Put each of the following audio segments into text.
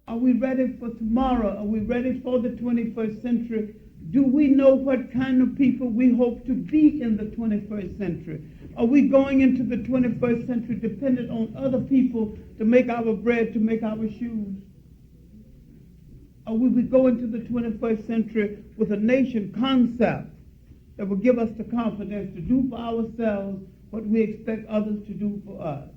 Are we ready for tomorrow? Are we ready for the 21st century? Do we know what kind of people we hope to be in the 21st century? Are we going into the 21st century dependent on other people to make our bread, to make our shoes? Or will we go into the 21st century with a nation concept that will give us the confidence to do for ourselves what we expect others to do for us?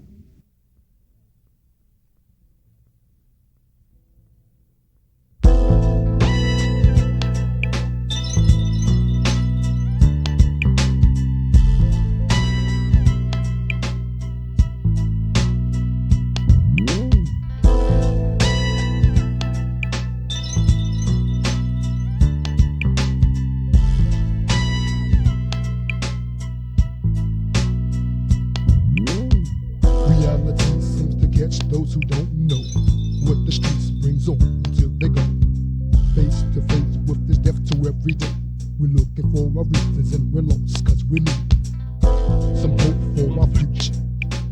Those who don't know what the streets brings on until they go face to face with this death to every day. We're looking for our reasons and we're lost cause we need some hope for our future.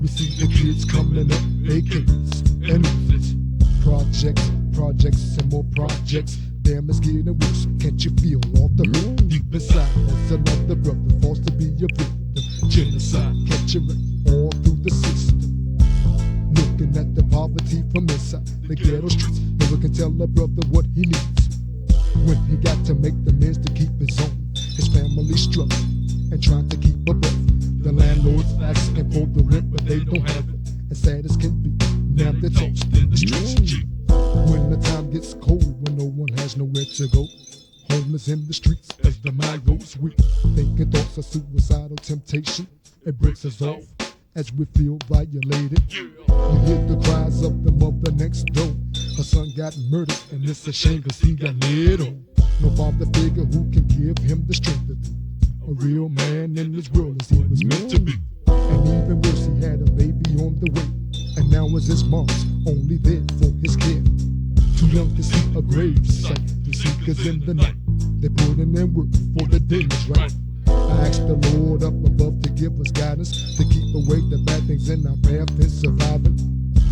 We see the kids coming up, AKs and Uzis. Projects and more projects. Damn, it's getting worse. Can't you feel all the hurt deep inside? As another brother falls to be a victim. Genocide, catch a wreck all through the system. Looking at the poverty from inside the ghetto streets, never can tell a brother what he needs. When he got to make the means to keep his own, his family struggling and trying to keep above. The landlord's asking for the rent, but they don't have it. As sad as can be, now they're tossed in the streets. When the time gets cold, when no one has nowhere to go, homeless in the streets as the mind goes weak. Thinking thoughts of suicidal temptation, it breaks us off as we feel violated. You hear the cries of the mother next door. Her son got murdered and it's a shame cause he got laid on. No father figure who can give him the strength to be a real man in this world as he was meant to be. And even worse, he had a baby on the way, and now is his mom's only there for his care. Too young to see a grave site, the seekers in the night. They put in their work for the day is right. I ask the Lord up above to give us guidance, to keep away the bad things in our path and surviving.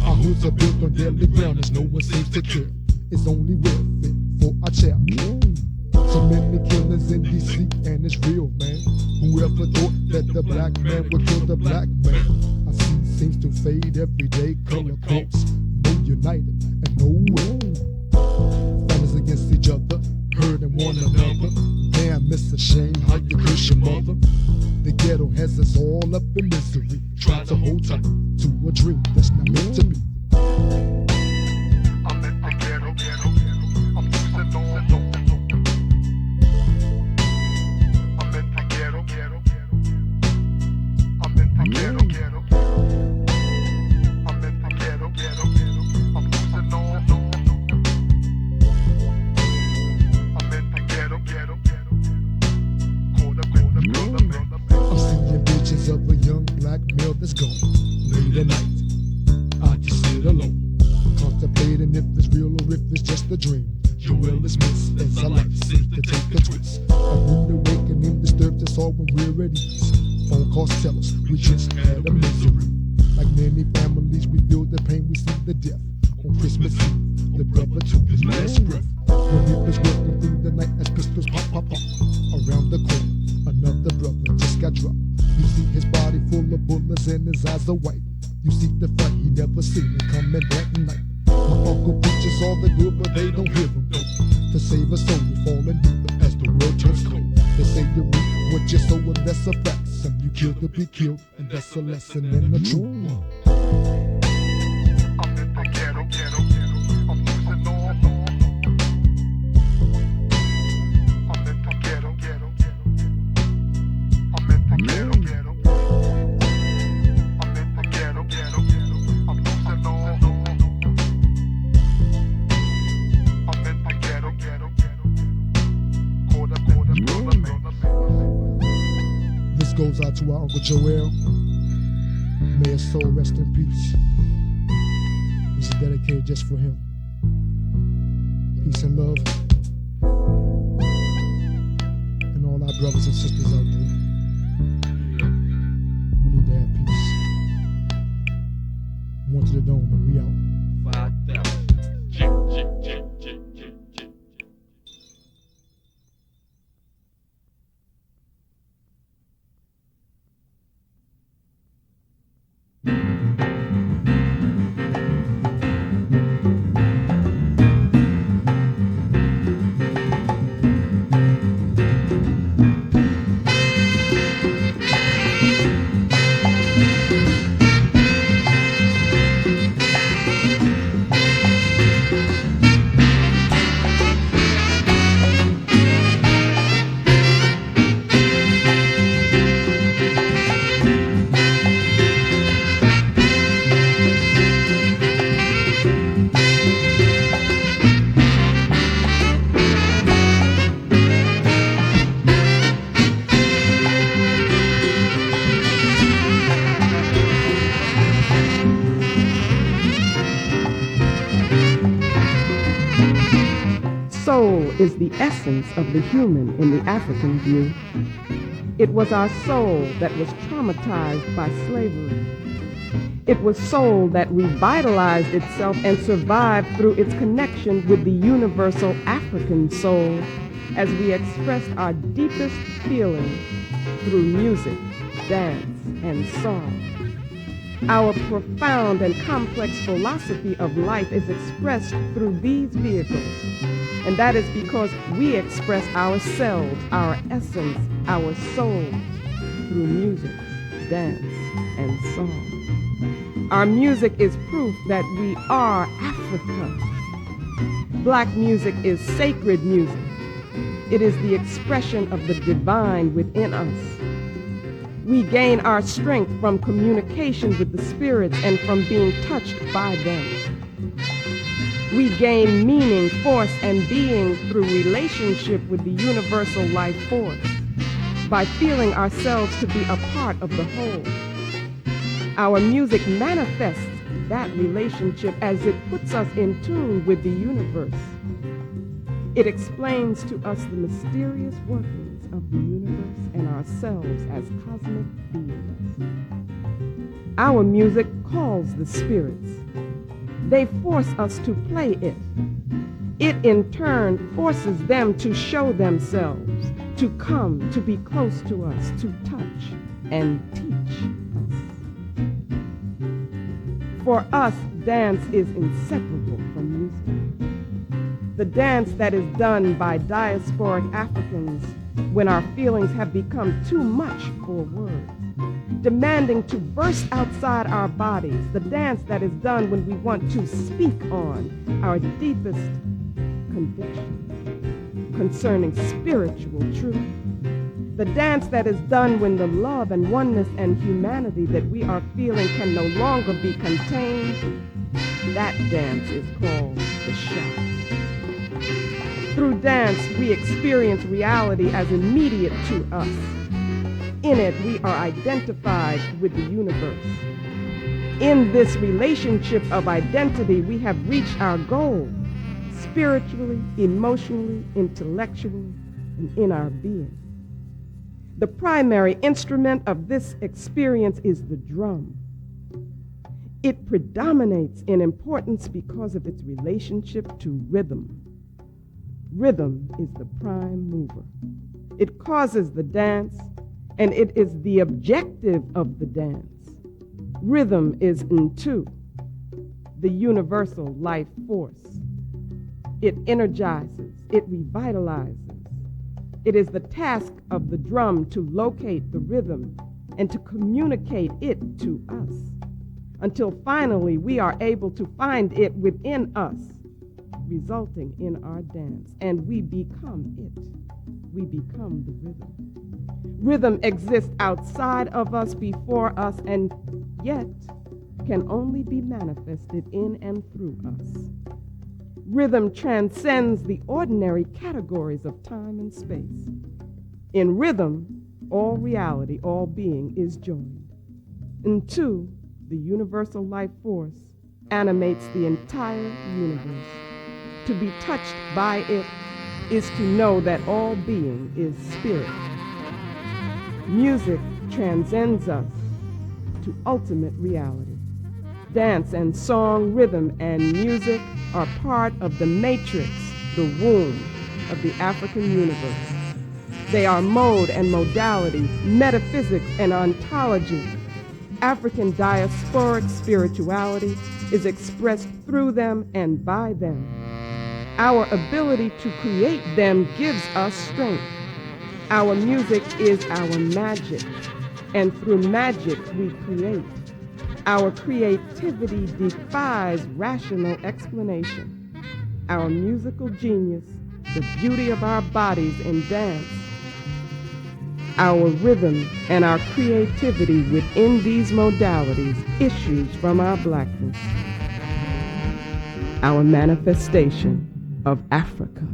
Our hoods are built on deadly ground as no one seems to care. It's only welfare for our child. So many killings in DC and it's real, man. Whoever thought that the black man would kill the black man? I see seems to fade every day, color corpse, no united and nowhere. Families against each other, hurting one another. Damn, it's a shame how you curse your mother. The ghetto has us all up in misery, trying to hold tight to a dream that's not meant to be. I'm in the ghetto, I'm losing all hope. I'm in the ghetto, I'm in the ghetto, I'm in the ghetto, I'm losing all hope. I'm in the ghetto, I'm seeing visions of a young black male that's gone. Late at night, I just sit alone, contemplating if it's real or if it's just a dream. Your will is missed as our life seems to take a twist. A rude awakening disturbs us all when we're at ease. Phone calls tell us we just had a misery. Like many families, we feel the pain, we see the death. On Christmas Eve, the brother took his last breath. When he was working through the night as pistols pop, pop, pop. Around the corner, another brother just got dropped. You see his body full of bullets and his eyes are white. You see the fight, he never seen it coming that night. My uncle preaches all the good, but they don't hear him. To save us soul, we're falling deeper as the world turns cold. They say you reap what you sow, and that's a fact. Some you kill to be killed, and that's a lesson in the truth. I'm in the ghetto, I'm losing all hope. I'm in the ghetto, I'm in the ghetto, I'm in the ghetto, I'm losing all hope. I'm in the ghetto, This goes out to our Uncle Joel. May his soul rest in peace. This is dedicated just for him. Peace and love. And all our brothers and sisters out there. We need to have peace. One to the dome and we out. 5,000. soul is the essence of the human in the African view. It was our soul that was traumatized by slavery. It was soul that revitalized itself and survived through its connection with the universal African soul as we expressed our deepest feelings through music, dance, and song. Our profound and complex philosophy of life is expressed through these vehicles, and that is because we express ourselves, our essence, our soul through music, dance, and song. Our music is proof that we are Africa. Black music is sacred music. It is the expression of the divine within us. We gain our strength from communication with the spirits and from being touched by them. We gain meaning, force, and being through relationship with the universal life force, by feeling ourselves to be a part of the whole. Our music manifests that relationship as it puts us in tune with the universe. It explains to us the mysterious workings of the universe and ourselves as cosmic beings. Our music calls the spirits. They force us to play it. It in turn forces them to show themselves, to come, to be close to us, to touch and teach us. For us, dance is inseparable from music. The dance that is done by diasporic Africans when our feelings have become too much for words, demanding to burst outside our bodies, the dance that is done when we want to speak on our deepest convictions concerning spiritual truth, the dance that is done when the love and oneness and humanity that we are feeling can no longer be contained, that dance is called the shout. Through dance, we experience reality as immediate to us. In it, we are identified with the universe. In this relationship of identity, we have reached our goal, spiritually, emotionally, intellectually, and in our being. The primary instrument of this experience is the drum. It predominates in importance because of its relationship to rhythm. Rhythm is the prime mover. It causes the dance, and it is the objective of the dance. Rhythm is Ntu, the universal life force. It energizes, it revitalizes. It is the task of the drum to locate the rhythm and to communicate it to us, until finally we are able to find it within us, resulting in our dance, and we become it. We become the rhythm. Rhythm exists outside of us, before us, and yet can only be manifested in and through us. Rhythm transcends the ordinary categories of time and space. In rhythm, all reality, all being is joined. Ntu, the universal life force, animates the entire universe. To be touched by it is to know that all being is spirit. Music transcends us to ultimate reality. Dance and song, rhythm and music are part of the matrix, the womb of the African universe. They are mode and modality, metaphysics and ontology. African diasporic spirituality is expressed through them and by them. Our ability to create them gives us strength. Our music is our magic, and through magic we create. Our creativity defies rational explanation. Our musical genius, the beauty of our bodies in dance, our rhythm and our creativity within these modalities issues from our blackness, our manifestation of Africa.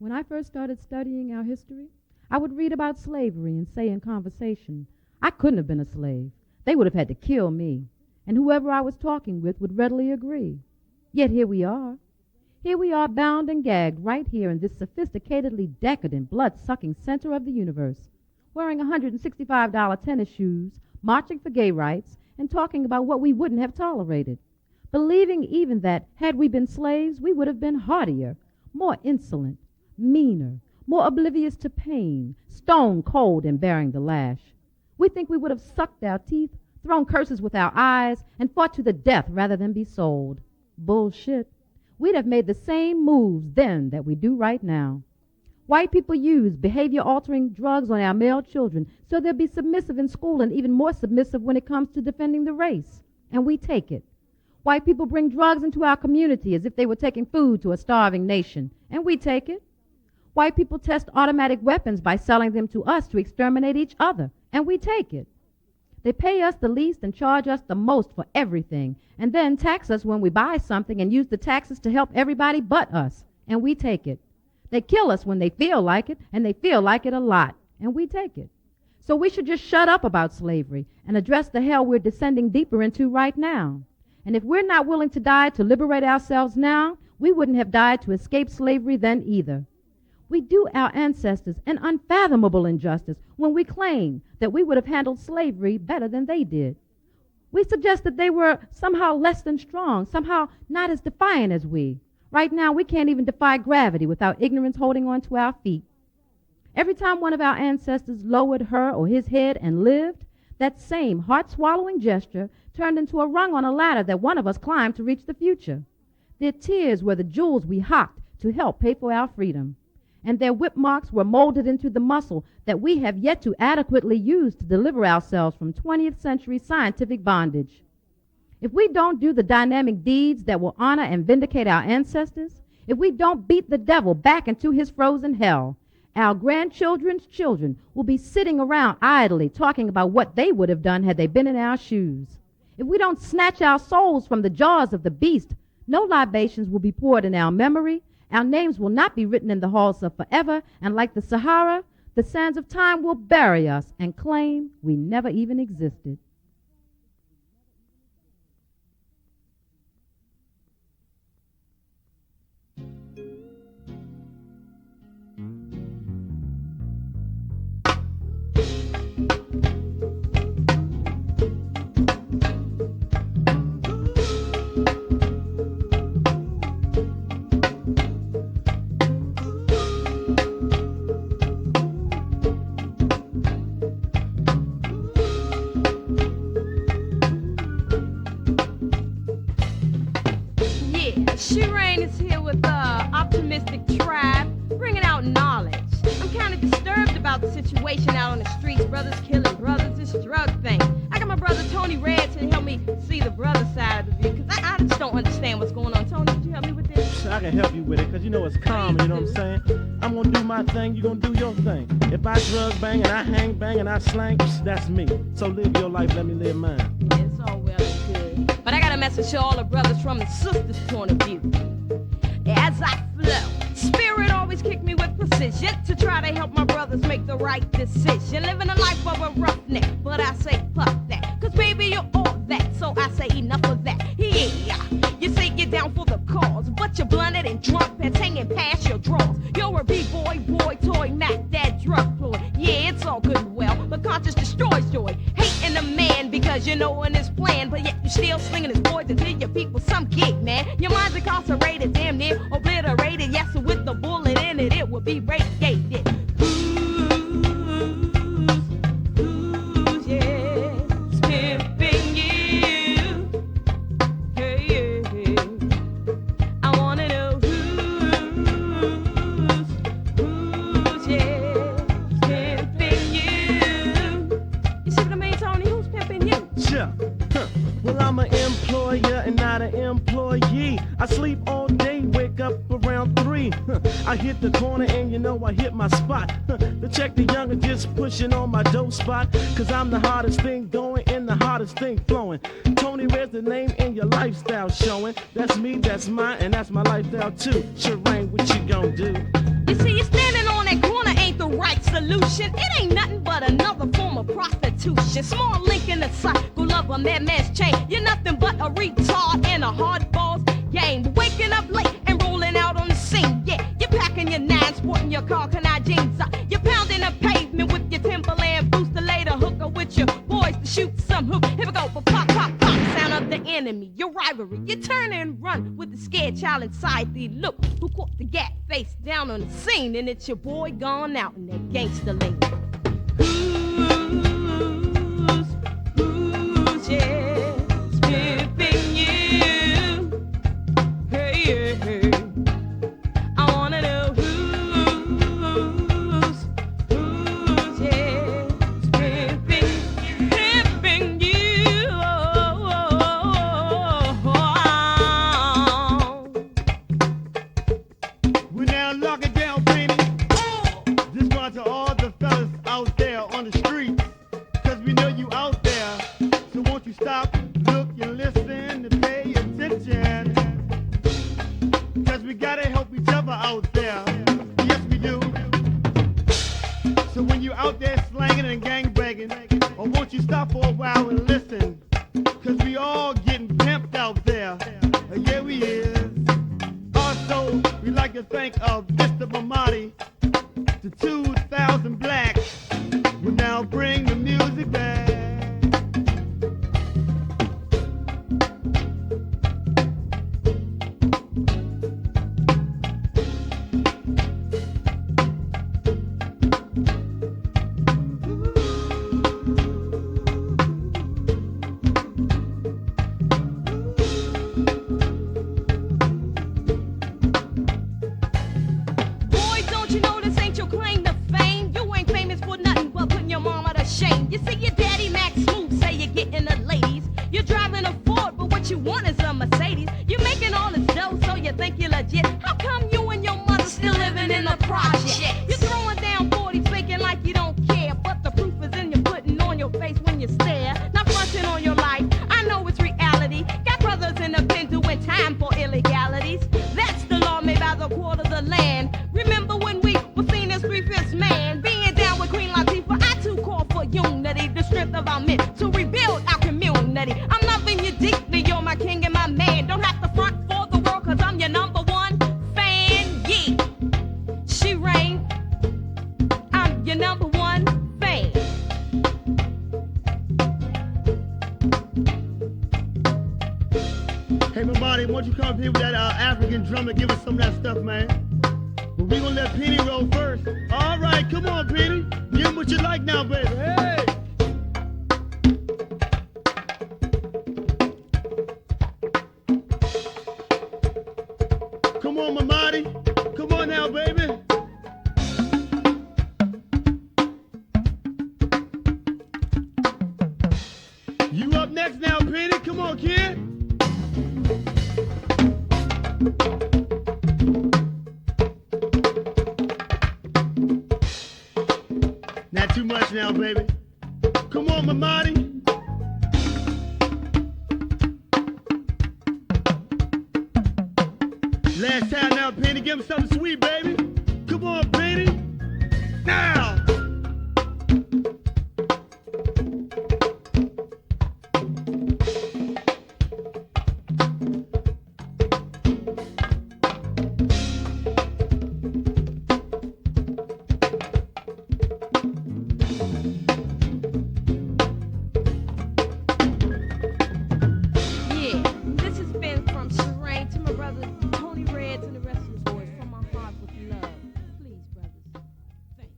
When I first started studying our history, I would read about slavery and say in conversation, I couldn't have been a slave. They would have had to kill me. And whoever I was talking with would readily agree. Yet here we are. Here we are bound and gagged right here in this sophisticatedly decadent, blood-sucking center of the universe, wearing $165 tennis shoes, marching for gay rights, and talking about what we wouldn't have tolerated. Believing even that, had we been slaves, we would have been hardier, more insolent, meaner, more oblivious to pain, stone cold in bearing the lash. We think we would have sucked our teeth, thrown curses with our eyes, and fought to the death rather than be sold. Bullshit. We'd have made the same moves then that we do right now. White people use behavior-altering drugs on our male children so they'll be submissive in school and even more submissive when it comes to defending the race. And we take it. White people bring drugs into our community as if they were taking food to a starving nation. And we take it. White people test automatic weapons by selling them to us to exterminate each other. And we take it. They pay us the least and charge us the most for everything, and then tax us when we buy something and use the taxes to help everybody but us, and we take it. They kill us when they feel like it, and they feel like it a lot, and we take it. So we should just shut up about slavery and address the hell we're descending deeper into right now. And if we're not willing to die to liberate ourselves now, we wouldn't have died to escape slavery then either. We do our ancestors an unfathomable injustice when we claim that we would have handled slavery better than they did. We suggest that they were somehow less than strong, somehow not as defiant as we. Right now, we can't even defy gravity without ignorance holding on to our feet. Every time one of our ancestors lowered her or his head and lived, that same heart-swallowing gesture turned into a rung on a ladder that one of us climbed to reach the future. Their tears were the jewels we hocked to help pay for our freedom. And their whip marks were molded into the muscle that we have yet to adequately use to deliver ourselves from 20th century scientific bondage. If we don't do the dynamic deeds that will honor and vindicate our ancestors, if we don't beat the devil back into his frozen hell, our grandchildren's children will be sitting around idly talking about what they would have done had they been in our shoes. If we don't snatch our souls from the jaws of the beast, no libations will be poured in our memory. Our names will not be written in the halls of forever, and like the Sahara, the sands of time will bury us and claim we never even existed. Shireen is here with the optimistic tribe, bringing out knowledge. I'm kind of disturbed about the situation out on the streets. Brothers killing brothers, this drug thing. I got my brother Tony Red to help me see the brother side of the view, because I just don't understand what's going on. Tony, could you help me with this? I can help you with it, because you know it's common, you know what I'm saying? I'm going to do my thing, you're going to do your thing. If I drug bang and I hang bang and I slang, that's me. So live your life, let me live mine. Yeah, it's all well and good. But I got a message to all the brothers from the sisters' point of view. As I flow, spirit always kicked me with precision to try to help my brothers make the right decision. Living a life of a roughneck, but I say fuck that, cause baby you're all that, so I say enough of that. Yeah, you say you're down for the cause, but you're blunted and drunk, pants hanging past your drawers. You're a b-boy, boy, toy, Mac, that drug ploy. Yeah, it's all good and well, but conscience destroys joy. Hating a man because you know in his plan, but yet you still slinging his boys until your people some gig, man. Your mind's incarcerated, damn near obliterated. Yes, with the bullet in it, it will be radiated. Who's, yeah, pimping you? Hey, yeah. I wanna know who's, yeah, pimping you? You see what I mean, Tony? Who's pimping you? Sure. Well, I'm an employer and not an employee. I sleep all day, wake up around 3. I hit the corner and you know I hit my spot. To check the younger just pushing on my dope spot. Cause I'm the hardest thing going and the hardest thing flowing. Tony Red's the name and your lifestyle showing. That's me, that's mine, and that's my lifestyle too. Shireen, what you gonna do? You see, you standing on that corner ain't the right solution. It ain't nothing but another form of prostitution. Small link in the cycle of a madman's chain. You're nothing but a retard in a hardball's game. Waking up late and rolling out on the scene. Yeah, you're packing your nine, sporting your Carcanine jeans. You're pounding the pavement with your Timberland boots to lay the hooker with your boys to shoot some hoop. Here we go for pop, pop, pop. Sound of the enemy, your rivalry. You turn and run with the scared child inside the look who caught the gap face down on the scene. And it's your boy gone out in that gangsta lane. Who's, yeah, pimping you? Hey, yeah, hey. I wanna know who's, yeah, pimping you. We're now locking down, Penny. This one to all the fellas out there on the streets, 'cause we know you out there. So won't you stop, look, and listen, and pay attention, 'cause we gotta help each other out there. Yes, we do. So when you out there slanging and gangbanging, or won't you stop for a while and listen, 'cause we all getting pimped out there. Yeah, we is. Also, we like to thank Mr. Mamadi, the 2,000 blacks will now bring the music back. Boy, don't you know this ain't your claim to fame? You ain't famous for nothing but putting your mama to shame. You see your daddy Max Smooth say you're getting the ladies. You're driving a Ford, but what you want is a Mercedes. You're making all this dough, so you think you're legit. How come you and your mother still living in the project? You're throwing down 40s, faking like you don't care, but the proof is in your putting on your face when you stare. Not fronting on your life, I know it's reality. Got brothers in the pen doing time for illegalities. That's the law made by the quarter of the land. Remember when we were seen as three-fifths man? Being down with Queen Latifah, I too call for unity, the strength of our men to rebuild our community. I'm loving you deeply, you're my king and my man. Don't have to front for the world, 'cause I'm your number one fan, yeah. She reign, I'm your number one fan. Hey, Mamadi, won't you come up here with that African drum and give us some of that stuff, man? But we gonna let Penny roll first. All right, come on, Penny. Give him what you like now, baby. Hey! Come on, Mamadi. Come on now, baby. You up next now, Penny. Come on, kid. Not too much now, baby. Come on, Mamadi. Last time now, Penny. Give him something sweet, baby. Come on, Penny. Now. Yeah, this has been from Shireen to my brother Tony Red to the rest of the boys, from my heart with love. Please, brothers. Thank you.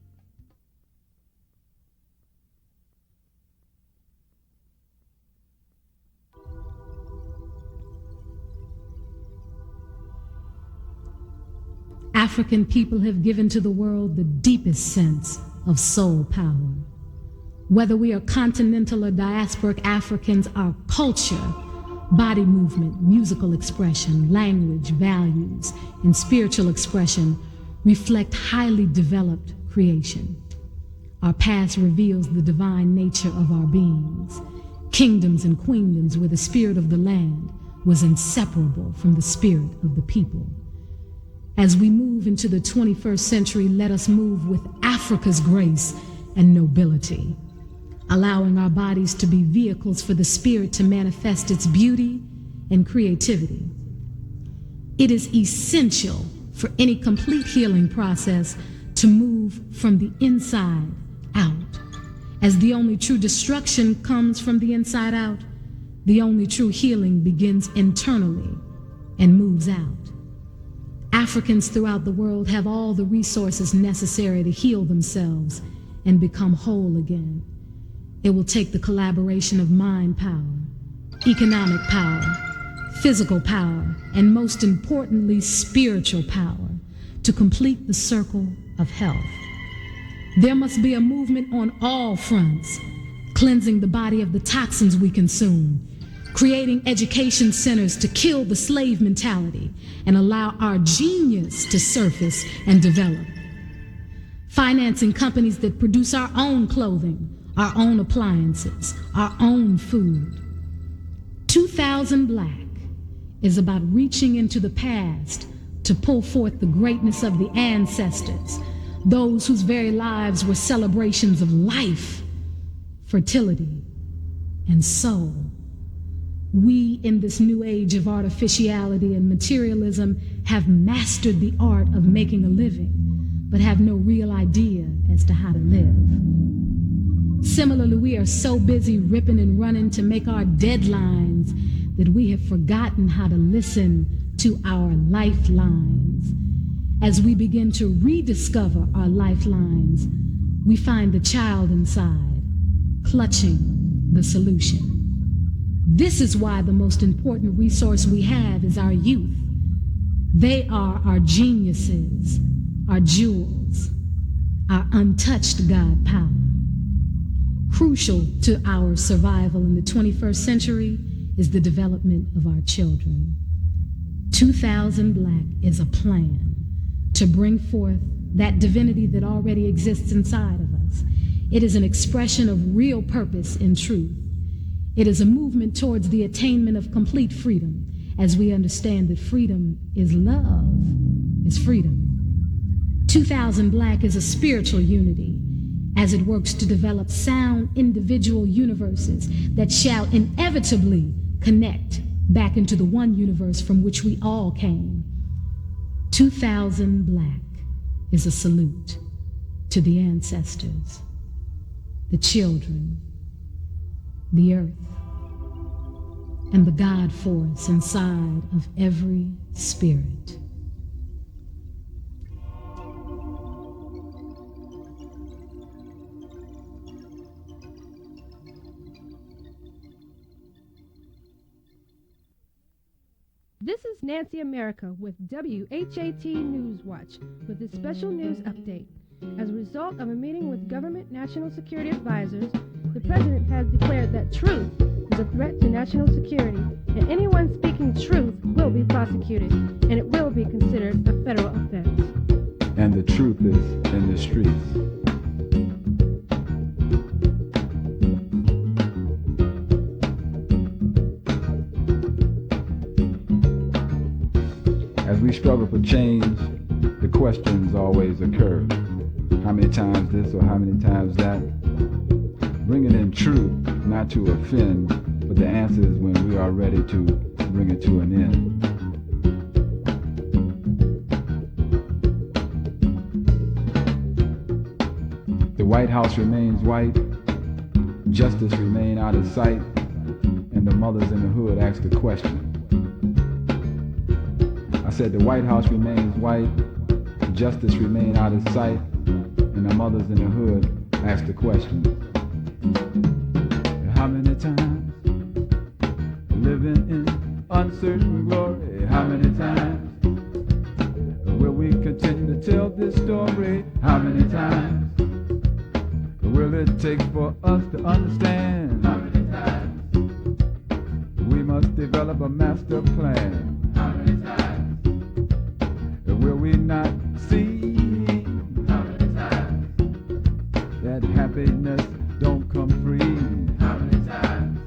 African people have given to the world the deepest sense of soul power. Whether we are continental or diasporic Africans, our culture, body movement, musical expression, language, values, and spiritual expression reflect highly developed creation. Our past reveals the divine nature of our beings, kingdoms and queendoms where the spirit of the land was inseparable from the spirit of the people. As we move into the 21st century, let us move with Africa's grace and nobility, allowing our bodies to be vehicles for the spirit to manifest its beauty and creativity. It is essential for any complete healing process to move from the inside out. As the only true destruction comes from the inside out, the only true healing begins internally and moves out. Africans throughout the world have all the resources necessary to heal themselves and become whole again. It will take the collaboration of mind power, economic power, physical power, and most importantly, spiritual power to complete the circle of health. There must be a movement on all fronts, cleansing the body of the toxins we consume, creating education centers to kill the slave mentality and allow our genius to surface and develop, financing companies that produce our own clothing, our own appliances, our own food. 2000 Black is about reaching into the past to pull forth the greatness of the ancestors, those whose very lives were celebrations of life, fertility, and soul. We, in this new age of artificiality and materialism, have mastered the art of making a living, but have no real idea as to how to live. Similarly, we are so busy ripping and running to make our deadlines that we have forgotten how to listen to our lifelines. As we begin to rediscover our lifelines, we find the child inside, clutching the solution. This is why the most important resource we have is our youth. They are our geniuses, our jewels, our untouched God power. Crucial to our survival in the 21st century is the development of our children. 2000 Black is a plan to bring forth that divinity that already exists inside of us. It is an expression of real purpose and truth. It is a movement towards the attainment of complete freedom, as we understand that freedom is love, is freedom. 2000 Black is a spiritual unity, as it works to develop sound individual universes that shall inevitably connect back into the one universe from which we all came. 2000 Black is a salute to the ancestors, the children, the earth, and the God force inside of every spirit. This is Nancy America with WHAT News Watch with a special news update. As a result of a meeting with government national security advisors, the president has declared that truth is a threat to national security, and anyone speaking truth will be prosecuted, and it will be considered a federal offense. And the truth is in the streets. As we struggle for change, the questions always occur. How many times this or how many times that? Bringing in truth, not to offend, but the answer is when we are ready to bring it to an end. The White House remains white, justice remain out of sight, and the mothers in the hood ask the question. I said the White House remains white, justice remain out of sight, and the mothers in the hood ask the question. How many times living in uncertain glory? How many times will we continue to tell this story? How many times will it take for us to understand? How many times we must develop a master plan? How many times will we not see? How many times that happiness don't come free? How many times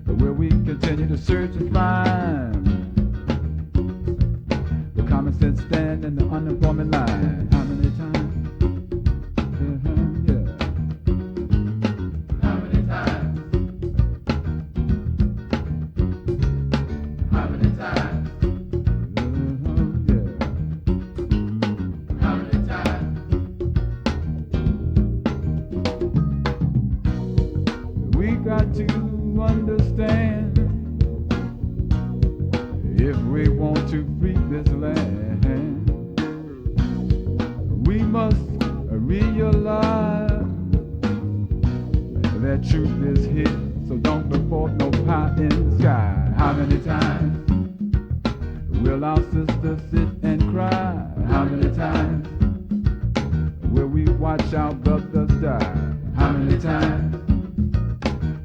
will we continue to search and find the common innocent stand in the unemployment line. How many times? Yeah. How many times? How many times? Yeah. How many times? We got to understand, if we want to free this land, we must realize that truth is here. So don't look for no pie in the sky. How many times will our sisters sit and cry? How many times will we watch our brothers die? How many times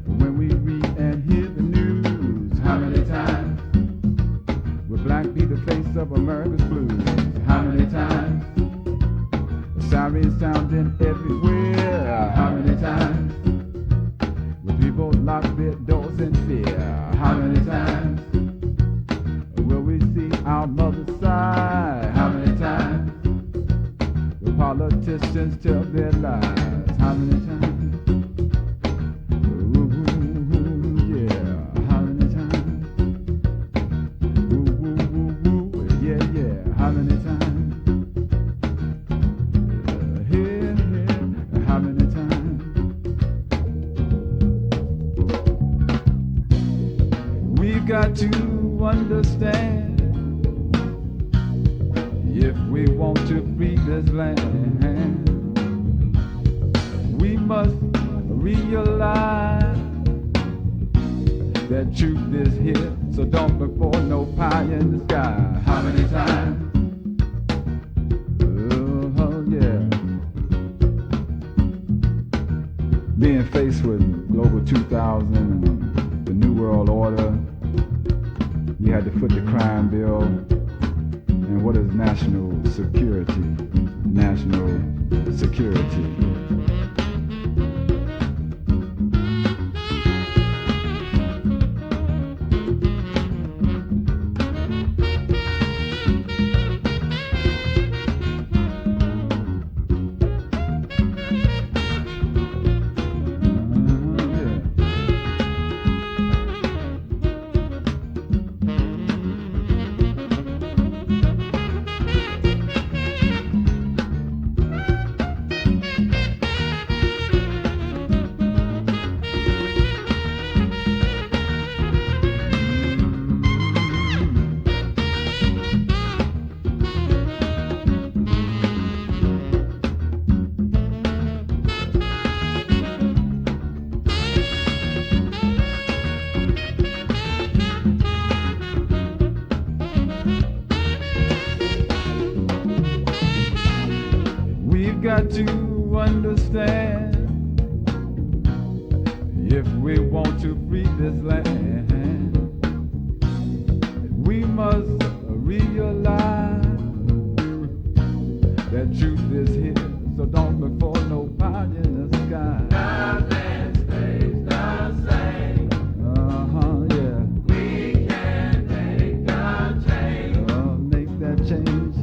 when we read and hear the news? How many times will black be the face of America's blues? How many times the sirens sounding everywhere? How many times will people lock their doors in fear? How many times will we see our mother's side? How many times will politicians tell their lies? How many times? Got to understand, if we want to free this land, we must realize that truth is here. So don't look for no pie in the sky. How many times? Oh yeah. Being faced with Global 2000 and the New World Order, we had to foot the crime bill. And what is national security? National security. Got to understand, if we want to free this land, we must realize that truth is here. So don't look for no pie in the sky. Nothing stays the same. Yeah. We can make a change. Make that change.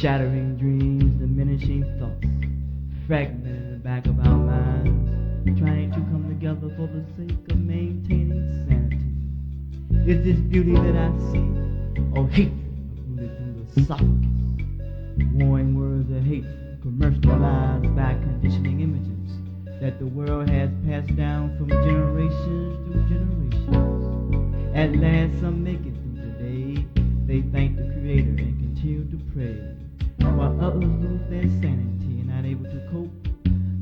Shattering dreams, diminishing thoughts, fragmented in the back of our minds, trying to come together for the sake of maintaining sanity. Is this beauty that I see, or hatred rooted through the esophagus? Warring words of hate, commercialized by conditioning images that the world has passed down from generations through generations. At last, some make it through the day. They thank the Creator and continue to pray, while others lose their sanity and not able to cope.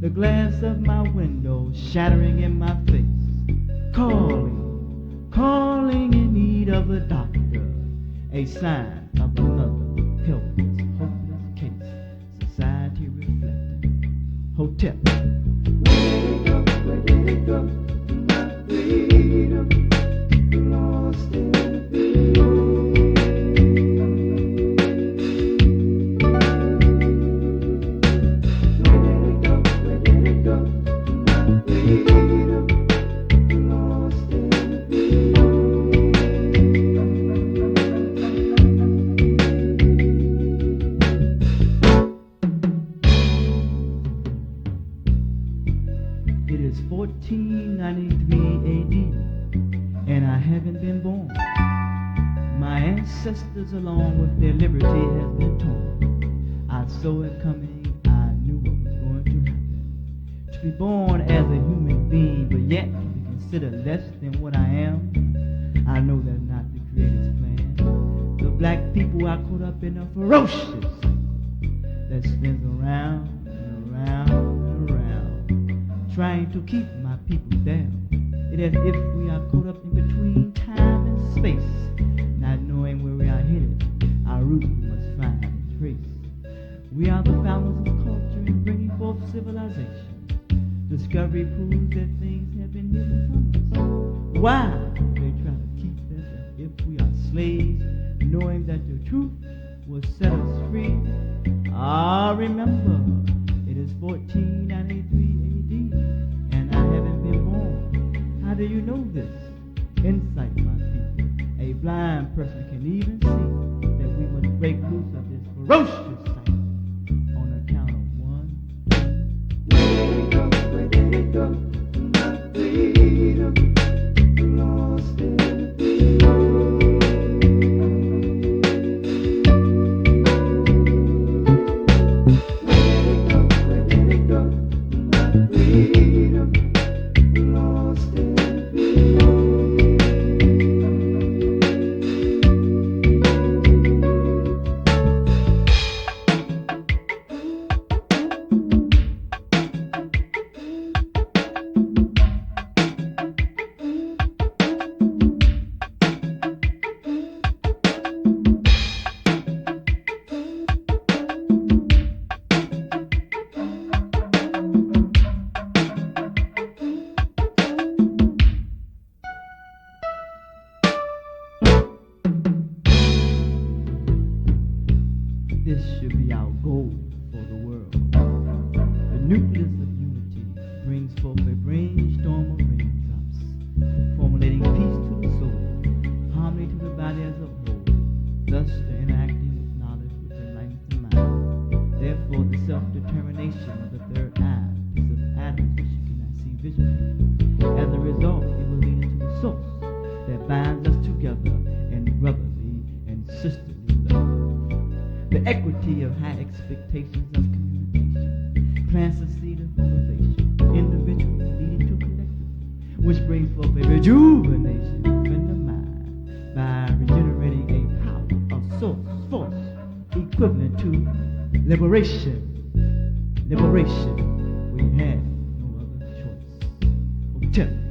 The glass of my window shattering in my face, calling in need of a doctor, a sign of another helpless, hopeless case. Society reflecting. Hotep. Where did it go? My freedom lost in the field. It is 1493 AD, and I haven't been born. My ancestors, along with their liberty, has been torn. I saw it coming, I knew what was going to happen. To be born as a human being, but yet to be considered less than what I am, I know that's not the Creator's plan. The black people are caught up in a ferocious cycle that spins around and around and around, trying to keep my people down. It is as if we are caught up in between time and space, not knowing where we are headed. Our roots we must find and trace. We are the founders of culture and bringing forth civilization. Discovery proves that things have been hidden from us. Why do they try to keep us as if we are slaves, knowing that the truth will set us free? Ah, remember, it is 1493 AD, and I haven't been born. How do you know this? Insight, my people. A blind person can even see that we must break loose of this ferocious cycle on account of one. Where did it go? My freedom lost in the field. Where did it go? My freedom lost in the field. liberation, liberation. We had no other choice. Hotel.